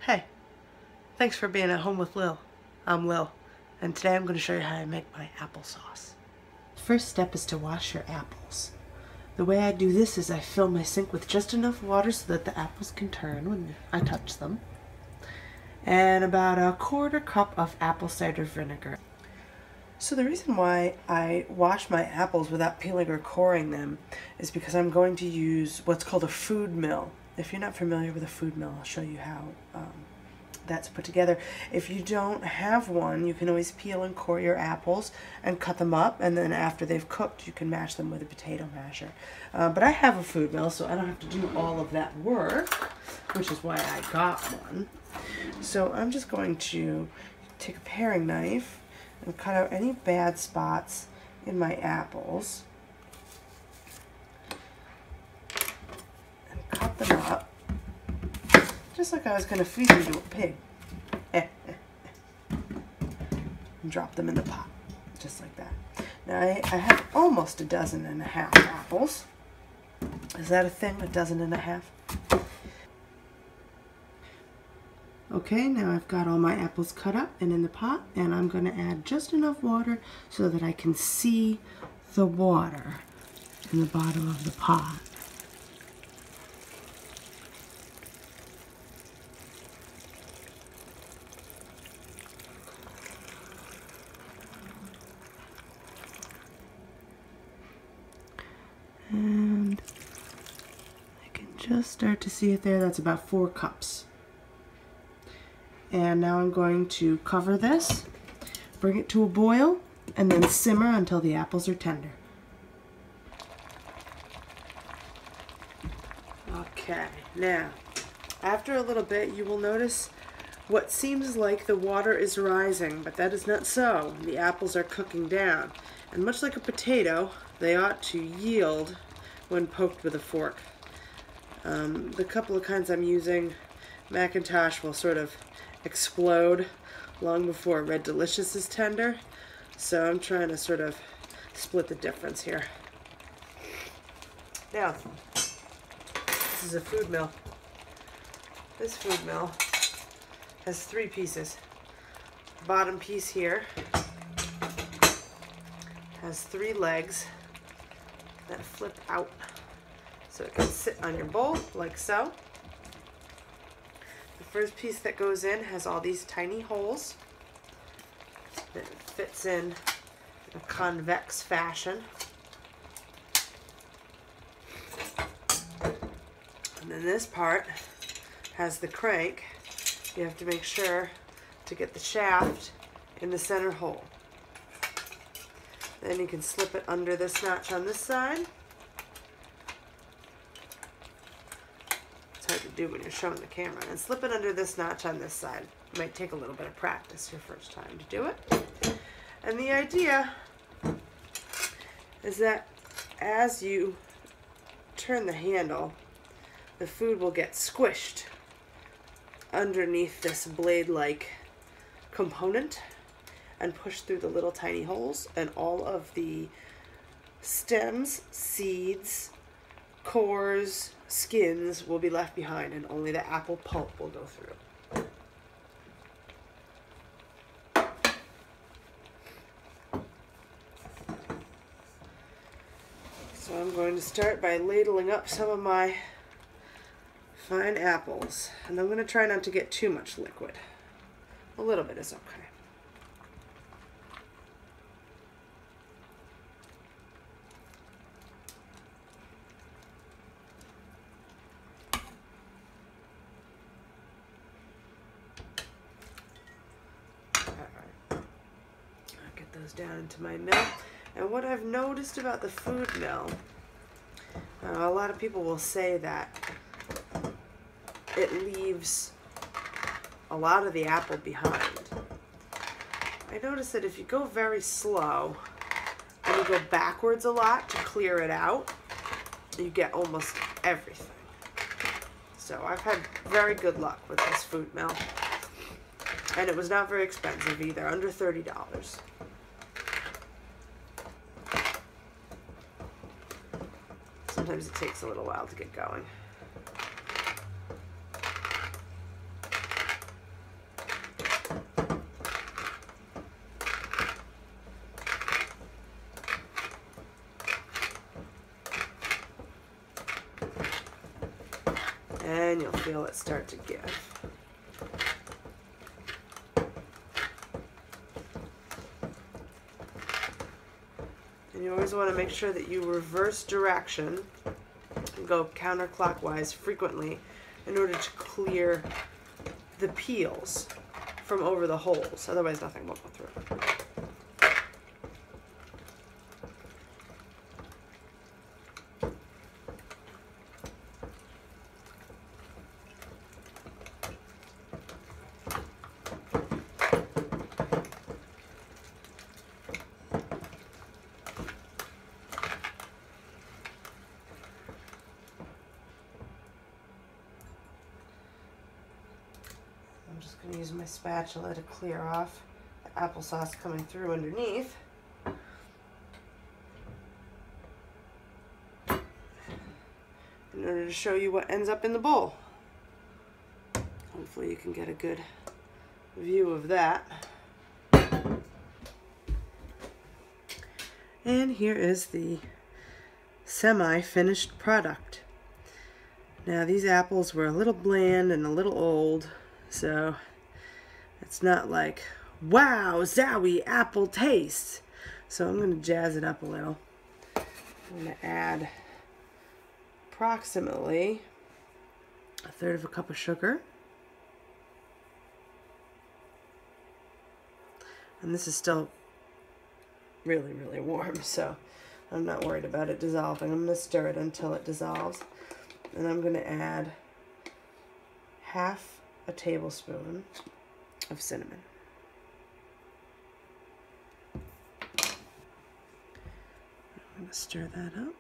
Hey, thanks for being at home with Lil. I'm Lil, and today I'm going to show you how I make my applesauce. The first step is to wash your apples. The way I do this is I fill my sink with just enough water so that the apples can turn when I touch them, and about a quarter cup of apple cider vinegar. So the reason why I wash my apples without peeling or coring them is because I'm going to use what's called a food mill. If you're not familiar with a food mill, I'll show you how that's put together. If you don't have one, you can always peel and core your apples and cut them up, and then after they've cooked you can mash them with a potato masher. But I have a food mill, so I don't have to do all of that work, which is why I got one. So I'm just going to take a paring knife and cut out any bad spots in my apples and cut them up just like I was going to feed them to a pig. And drop them in the pot, just like that. Now I have almost 12.5 apples. Is that a thing, 12.5? Okay, now I've got all my apples cut up and in the pot, and I'm going to add just enough water so that I can see the water in the bottom of the pot. And I can just start to see it there. That's about 4 cups. And now I'm going to cover this, bring it to a boil, and then simmer until the apples are tender. Okay, now, after a little bit you will notice what seems like the water is rising, but that is not so. The apples are cooking down. And much like a potato, they ought to yield when poked with a fork. The couple of kinds I'm using, Macintosh will sort of explode long before Red Delicious is tender, so I'm trying to sort of split the difference here. Now, this is a food mill. This food mill has 3 pieces. The bottom piece here has 3 legs that flip out so it can sit on your bowl like so. The first piece that goes in has all these tiny holes that it fits in a convex fashion. And then this part has the crank. You have to make sure to get the shaft in the center hole. Then you can slip it under this notch on this side. It's hard to do when you're showing the camera. And slip it under this notch on this side. It might take a little bit of practice your first time to do it. And the idea is that as you turn the handle, the food will get squished underneath this blade-like component and push through the little tiny holes, and all of the stems, seeds, cores, skins will be left behind, and only the apple pulp will go through. So I'm going to start by ladling up some of my fine apples, and I'm going to try not to get too much liquid. A little bit is okay. Those down into my mill. And what I've noticed about the food mill, a lot of people will say that it leaves a lot of the apple behind. I noticed that if you go very slow and you go backwards a lot to clear it out, you get almost everything. So I've had very good luck with this food mill. And it was not very expensive either, under $30. Sometimes it takes a little while to get going. you'll feel it start to give. And you always want to make sure that you reverse direction and go counterclockwise frequently in order to clear the peels from over the holes. Otherwise, nothing will go through. I'm just going to use my spatula to clear off the applesauce coming through underneath. In order to show you what ends up in the bowl. Hopefully you can get a good view of that. And here is the semi-finished product. Now these apples were a little bland and a little old, so it's not like, wow, zowie apple taste. So I'm going to jazz it up a little. I'm going to add approximately 1/3 cup of sugar. And this is still really, really warm, so I'm not worried about it dissolving. I'm going to stir it until it dissolves. And I'm going to add 1/2 tablespoon of cinnamon. I'm going to stir that up.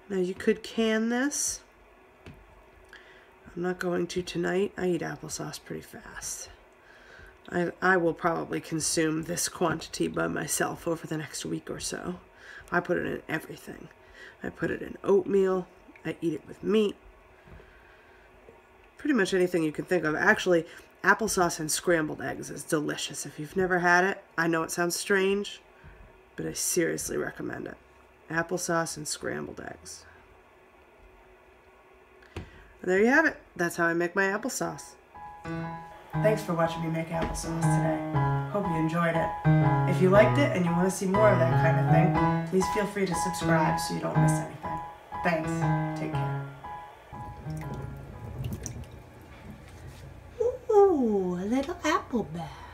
Now you could can this. I'm not going to tonight. I eat applesauce pretty fast. I will probably consume this quantity by myself over the next week or so. I put it in everything. I put it in oatmeal. I eat it with meat. Pretty much anything you can think of. Actually, applesauce and scrambled eggs is delicious. If you've never had it, I know it sounds strange, but I seriously recommend it. Applesauce and scrambled eggs. And there you have it. That's how I make my applesauce. Thanks for watching me make applesauce today. Hope you enjoyed it. If you liked it and you want to see more of that kind of thing, please feel free to subscribe so you don't miss anything. Thanks. Take care. Ooh, a little apple bag.